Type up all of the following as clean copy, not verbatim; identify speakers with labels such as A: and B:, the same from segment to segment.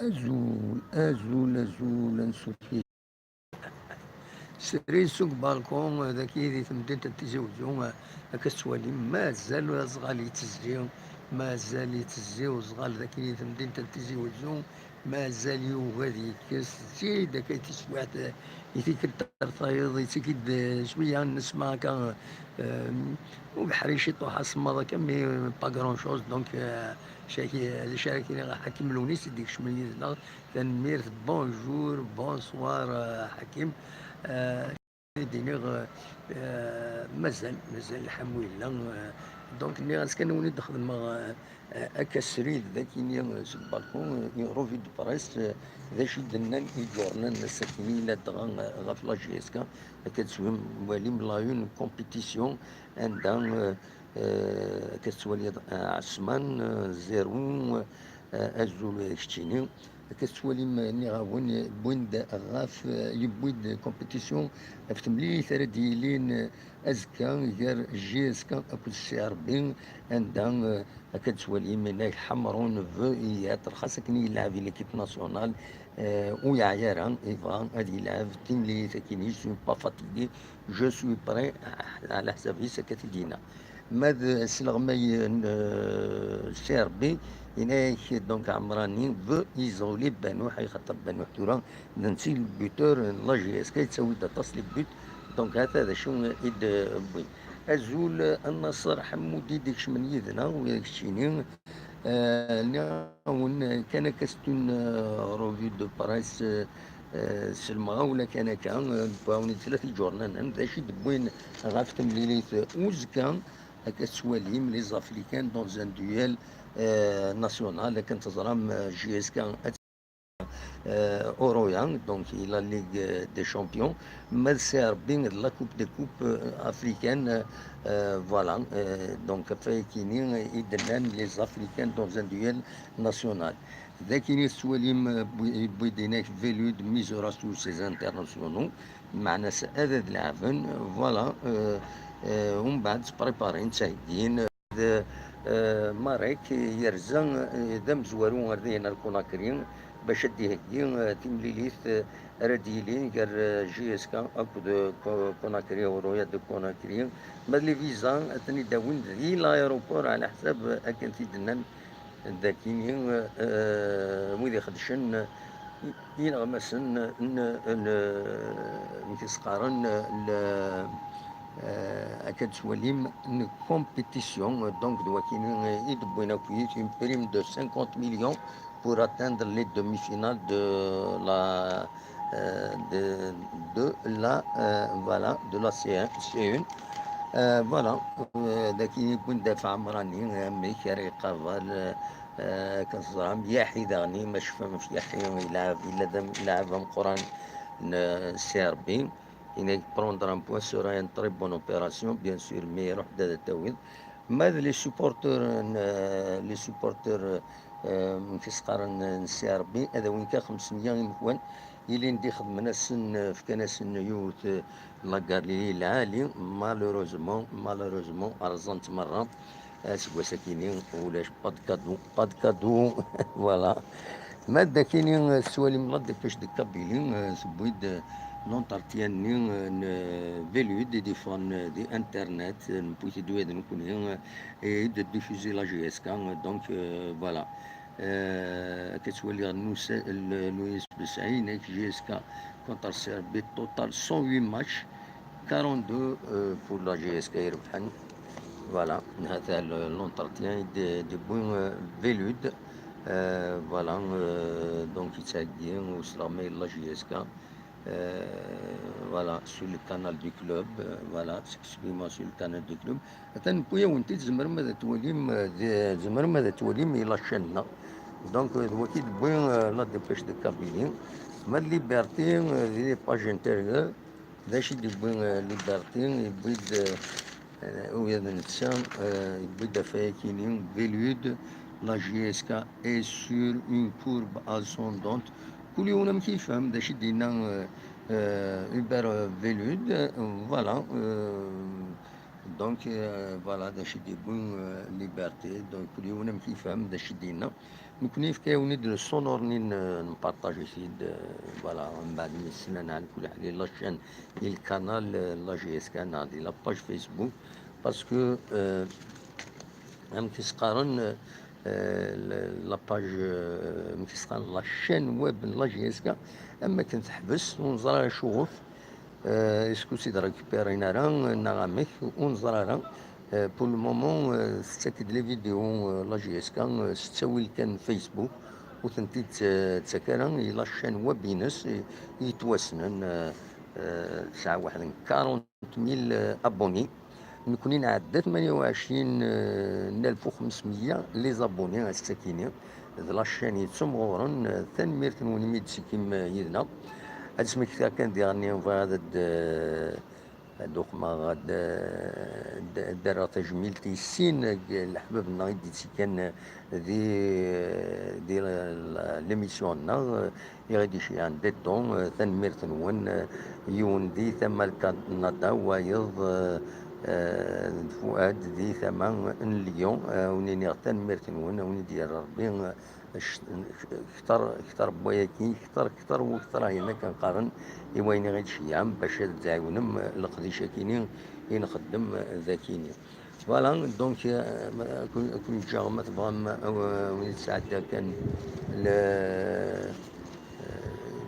A: أزول نسوتي سري سوق بالكون ذاكي ذي تمدين تتزوجون كسوالي مازال صغال يتزيون مازال يتزيو صغال ذاكي تمدين تتزوجون مازال يوغادي كاس زيد كي تسوات يتيك الترطايض يتيك شوية نسمع كان وبحريشي طوح الصمادة كمي با كرون شوز دونك شاكي شاركيني حكيم لونيس ديك شمية تنمير بونجور بونسوار حكيم دينيغ مازال الحمد لله دونك اللي غاسكن وني نخدم هكا السريد ذاك ني سو البالكون روفي دو بريس ذا شي درنا يجورنا الناس ساكنين لا دغا غاف لا جي اس كا كتسوي موالي ملايون كومبيتيسيون عندها كتسوالي عثمان زيرو ازول كشتيني كتولي ماني غاون بويند غاف يبويد كومبيتيسيون فتملي ثلاث ديالين ازكا غير جي اس كا اكو السي ار بي عندها كتولي من حمرون في خاصك يلعب في ليكيب ناسيونال ويا عيارها يبغى غادي يلعب تيملي تاكيني جو با فاتيغي جو سوي بري على حسابي سكتدينا ماذا سلغمي السي ار بي هناك دونك عمراني في يزولي بانو حيخطر بانو حتورا ننسي البيتور لا جي اس كي تسوي دا تصلي بيت دونك هذا شو ايد بوي ازول النصر حمودي ديك من يدنا وياك شيني كان كاستون روفي دو بارايس سلمى ولا كان باوني ثلاث جورنان ذا شي دبوين غاف تمليليت وزكا هكا سواليم لي زافريكان دون ان دويل ناسيونال كانت تزرام جي اس كان اورويان دونك الى ليغ دي شامبيون مال سيربين لا كوب دي كوب افريكان فوالا دونك فايكيني يدلان لي زافريكان دون ان دويل ناسيونال ذاكيني السواليم بويديناك فيلود ميزورا سو سيز انترناسيونو معنا هذا العفن فوالا ومن بعد بريبارين تسايدين ماريك يرزن ذا مزوارون غردينا الكوناكرين باش ديهكي تمليليت رديلين غير جي اس كا اكو دو كوناكري ورويا دو كوناكري ماد لي فيزا ثاني داوين ذي لايروبور على حساب اكن في دنان ذاكيني ويدي خدشن ينغمسن نتسقارن أكاد سواليم une compétition donc doit qu'il y ait une prime de 50 millions pour atteindre les demi-finales voilà de la C1 voilà ذاك يكون دافع عمراني ميكاري قفال كنصرام ياحي داغني ما شفا ياحي يلعب إلا لعبها مقران سي ار بي il prendre un point sera une très bonne opération, bien sûr, mais يروح دا التويض. ماذا لي سوبورتور في سقارن السي ار بي هذا وين كان 500 مكوان يلي ندي خدمنا السن في كناس النيوت لاكارلي العالي مالوروزمون ارزنت مرة سوا ساكينين ولاش با كادو فوالا مادة كاينين السوالي ملاد باش دكابيلين سبويد l'entretien vélo des téléphones d'internet pour et de diffuser la GSK donc voilà كتولي لويس بسعين GSK contre Serbie total 108 matchs 42 pour la GSK يربحن voilà هذا l'entretien de بوين فيلود voilà donc يتساقي وسلامي la GSK voilà sur le canal du club voilà excusez-moi sur le canal du club حتى نبويا وانت تزمر ماذا توليم الى شنا دونك هو كي تبوي لا ديبيش دو كابيلين ما ليبرتي دي باج انتيريور داش يبوي ليبرتي يبويد ويا الانسان يبويد فايكينين فيلود لا جي اس كا اي سور اون كورب ascendante كل يوم كيفهم داش يدينا اوبر فيلود فوالا دونك فوالا دا شي ديبون ليبرتي دونك كل يوم انا كيفهم دا شي دينا نكوني في كاوني دو السونور نبارطاجي سيد فوالا من بعد من السنة نعرف كل حاجة لاشين القنال لا جي اس كان عندي لاباج فيسبوك باسكو مكيسقارن لاباج مكيسقارن لاشين ويب لا جي اس كا اما كنت حبس ونزرع شغف اسكو سيد ريكوبيرينا راه نغامك ونزرع راه بور لو مومون ستاكد لي فيديو لا جي اس كا ستاوي كان فيسبوك وتنتي تسكرا لاشين ويبينس يتوسنن ساعة واحد 40 ميل ابوني نكوني نعدى 28,500 لي زابوني الساكنين لاشين يتسمغورن تنميرت ونميد سكيم يدنا هاد سميك كان ديالني فهاد دوك ما غاد دار تجميلتي السين الحباب نايدي كان دي ليميسيون غادي شي عند دي طون تنميرت نون يوندي ثم الكندا ويض فؤاد دي ثمان ليون ونيني غتان ميرتنون وني ديال ربي كتر بوياكي كتر وكتر هنا كنقارن إويني غير شي عام باش تعاونم القضيشة كيني ينخدم ذاكيني فوالا دونك كون جا ما تبغى وين تساعد كان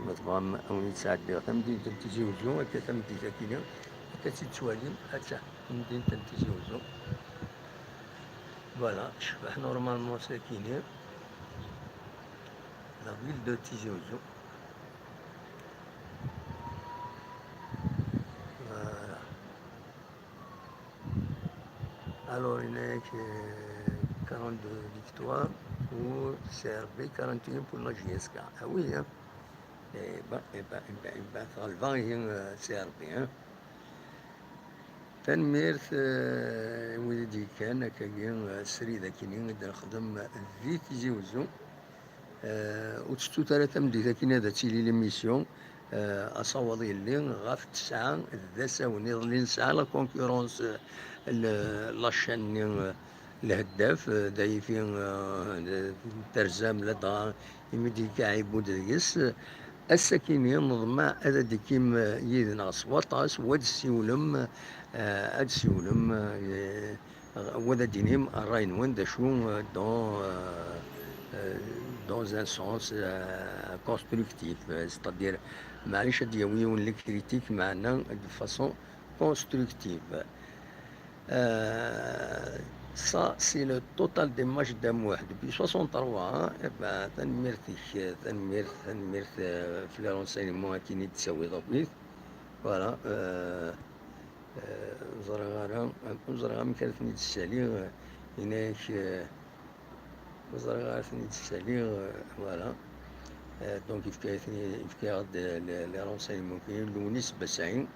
A: ما تبغى وين تساعد تمدي تمتيزي وزو هكا تمدي ذاكيني هكا تتواليم هكا تمدي تمتيزي وزو فوالا شبح نورمالمون ساكيني la ville de Tizi Ouzou. Voilà. Alors il n'est que 42 victoires pour CRB, 41 pour la JSK. Ah oui, hein. غلبان هي CRB. Hein. تنميرت ولدي كان كاين سري ذاكيني نخدم في تيزي وزو وتشتو ثلاثة مدي ذاكينا ذا تيلي ليميسيون أصوضي اللي غاف تسعة ذا ساوني اللي نسعى لا كونكورونس لاشين الهداف داي فين ترزام لدغا يمدي كاعب ودريس السكيني نظمع هذا ديكيم يدنا صوطاس واد السيولم هاد السيولم وذا دينيم الراين وين دا شو dans un sens constructif, c'est-à-dire معليش هاد يويون لي كريتيك معنا de façon constructive. Ça c'est le total des matchs d'un mois depuis 63 تنميرت في لي رونسينمون كيني تساوي ضبيط فوالا زرغا مكانتني تسالي هناك زرغا ثني تسالي فوالا دونك يفكا لي رونسينمون كاين لونيس بسعين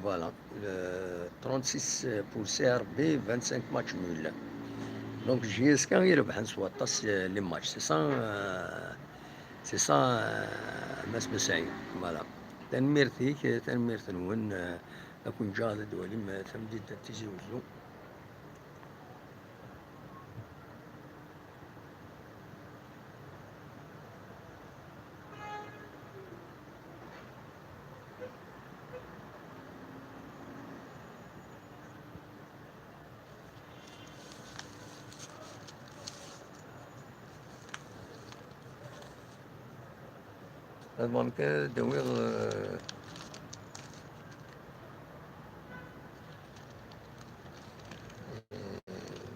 A: voilà 36 pour CRB 25 matchs nuls donc JSK يربح نسوا طاس لي ماتش سي سا ماس بسعين فوالا تنميرت نون أكون جاد دولي ما تمديد تيجي وزو المهم دوير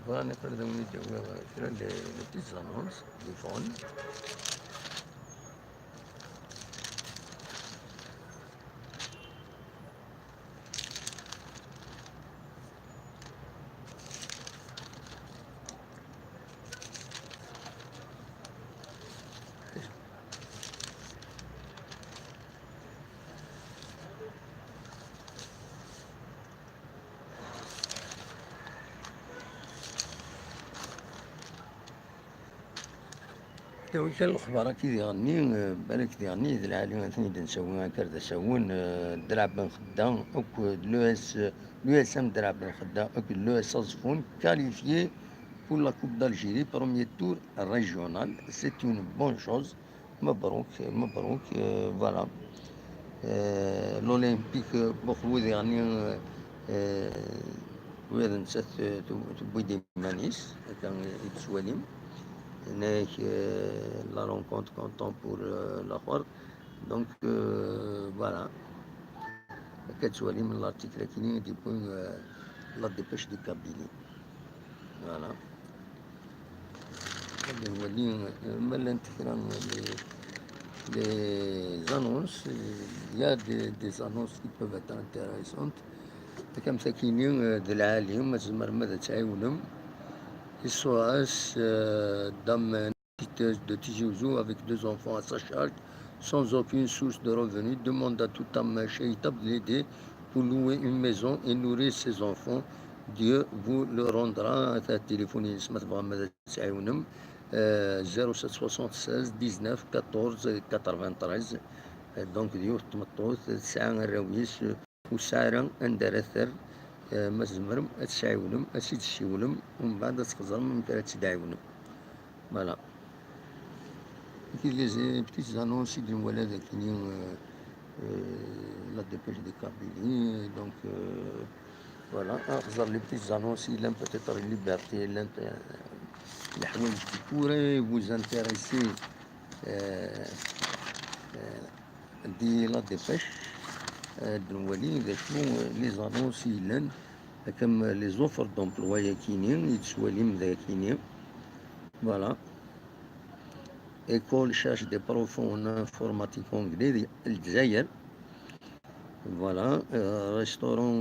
A: فوالا نقدر دوير كرا لي بيتيت زانونس دي فون تو كان الأخبار كي يغني بالك يغني ذي العالم ثاني نسوي كرد سوون درع بن خدام أك لو اس ام درع بن خدام أك لو اس صفون qualifié pour la Coupe d'Algérie premier tour régional c'est une bonne chose مبروك مبروك voilà الأولمبيك بخوذ يعني وإذا نسات تبوي دي مانيس كان يتسوليم هناك la rencontre content pour l'Akhbar donc voilà كتسوالي من الارتيكل كاينين ديبون لا ديبيش دي كابيلي voilà هذا هو اللي مالا نتكرا les annonces il y a des annonces qui peuvent être intéressantes كم ساكينين ذي العالم مازال ماذا تعاونهم SOS dame de Tizi Ouzou avec deux enfants à sa charge, sans aucune source de revenus, demande à tout homme charitable de l'aider pour louer une maison et nourrir ses enfants. Dieu vous le rendra. Téléphonez 0776 19 14 93. Donc Dieu تمطوط ساعة الرويس وساعة اندرثر مزمرم تسعيونم أسيد الشيولم ومن بعد تخزرم من ثلاث تدعيونم فوالا كي لي بتيت زانونس اللي ولا ذاكيني لا ديبيش دي كابيلي دونك فوالا خزر لي بتيت زانونس إلا بتيتر ليبرتي إلا الحوايج دي كوري فوز انتيريسي دي لا ديبيش الدنوالي ذا شنو لي زانونس إلا كم لي زوفر دومبلوا كاينين يتسواليم ذا كاينين فوالا ايكول شاش دي بروفون انفورماتيك اونجلي الجزائر فوالا ريستورون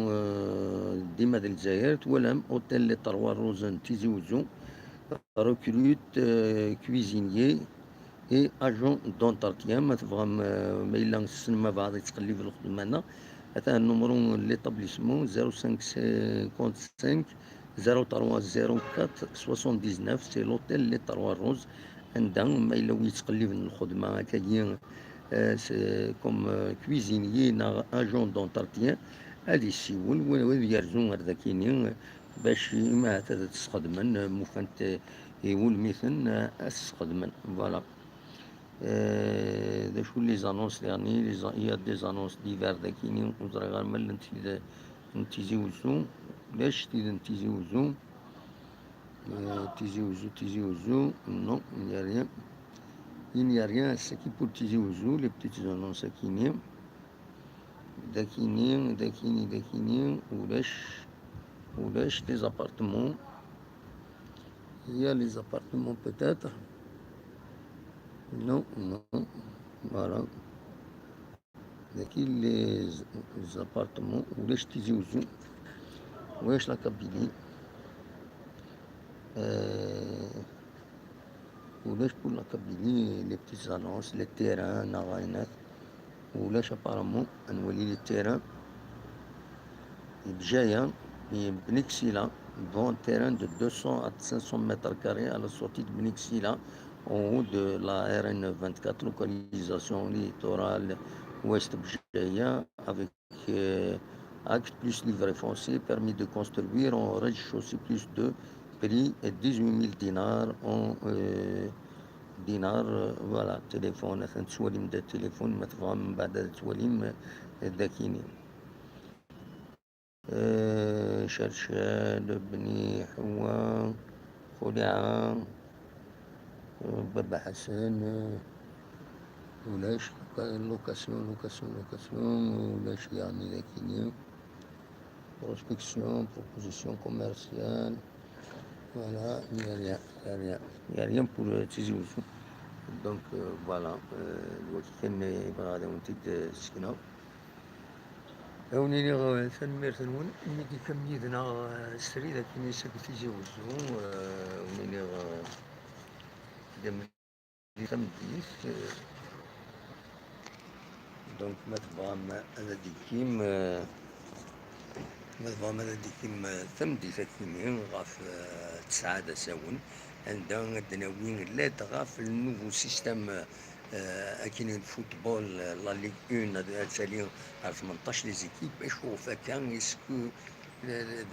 A: ديما د الجزائر تولم اوتيل لي تروا روزن تيزي وزو ريكروت كويزينيي اي اجون دونتارتيان ما تبغى ما الا السينما بعض يتقلب في الخدمه هذا النمرو ليطابليسمون 0555 0304 79 سي لوتيل لي تروا روز عندهم ما الا يتقلب الخدمه هكايا كوم كويزينيي نا اجون دونتارتيان هادي السيول وين يرزون هذا كاينين باش ما تستخدمن مفنت والمثل استخدمن فوالا ذا شو لي زانونس يعني هي دي زانونس ديفير ذا كاينين وزرا غير مال نتيزي وزو لاش نتيزي وزو تيزي وزو نو il n'y a rien ce qui pour Tizi Ouzou les petites annonces كاينين داكينين ولاش les appartements il y a les appartements peut-être non voilà لكن les appartements ولاش تيزي وزو واش لا كابيلي ولاش pour la Kabylie les petites annonces les terrains نغاينات ولاش apparemment نولي لي terrains بجاية بنكسيلا dans un terrain de 200 à 500 mètres carrés à la sortie de Beniksila en haut de la RN 24 localisation littorale ouest Bjaya avec acte plus livret foncier permis de construire en rez-de-chaussée plus de prix 18 000 dinars en دينار فوالا تليفون مثلا تسوليم دا التليفون ما تفهم من بعد تسوليم داكيني شرشال بني حوا خليعة بابا حسن ولاش لوكاسيون ولاش يعني داكيني prospection proposition commerciale voilà il y a rien pour Tizi Ouzou donc voilà الوقت كان بغادي ونتيد سكنة ونيني ثنمير ثنون ميدي كميدنا السري ذاك نيسا Tizi Ouzou ونيني دمني ثمديس دونك ما تبغى هذا ديكيم ما تبغى هذا ديكيم ثمدي ثاكيني غاف تسعة ساون عندها دناوين لا تغا في النوفو سيستم اكين الفوتبول لا ليغ 1 تالي 18 لي زيكيب اشوف كان اسكو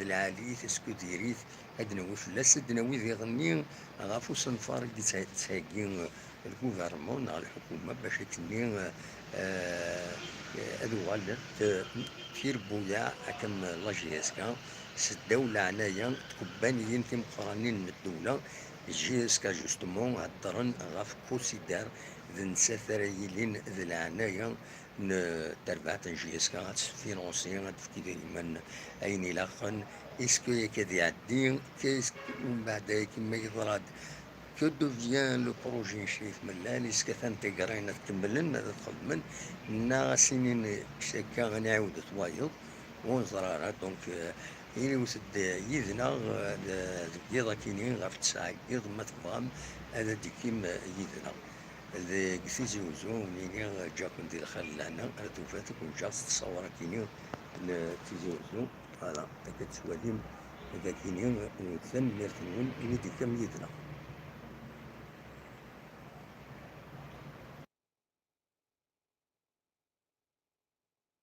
A: العاليث اسكو ديريث هاد نوش لا سدناوي ذي غني غافو صنفار تساقين الغوفرمون على الحكومة باش تني هذو غالت كير بويا حكم لاجيسكا الدولة عنايا تكبانيين تيمقرانين من الدولة جيسكا جوستمون هدرن غاف كوسيدار ذي نساثريلين ذي العنايا تربعت جيسكا غاتفينونسي غاتفكي دايما اين لاخن اسكو يكاد يعدي كيس من بعد كيما يضراد كو دوفيان لو بروجي شريف ملان اسكو تانتيغرين تكملن هذا تخدمن نا سنين شكا غنعاود توايض ونزرارا دونك إلي وسد يذنا يضا كينين غاف تسعة يض ما تبغام هذا ديكيم يذنا ذي قسيزي وزو منيني جاك ندير الخال لهنا أنا توفاتك وجاك تصور كينين تيزي وزو فوالا تكتسواليم إذا كينين وثن ميرتنون إلي ديكم يذنا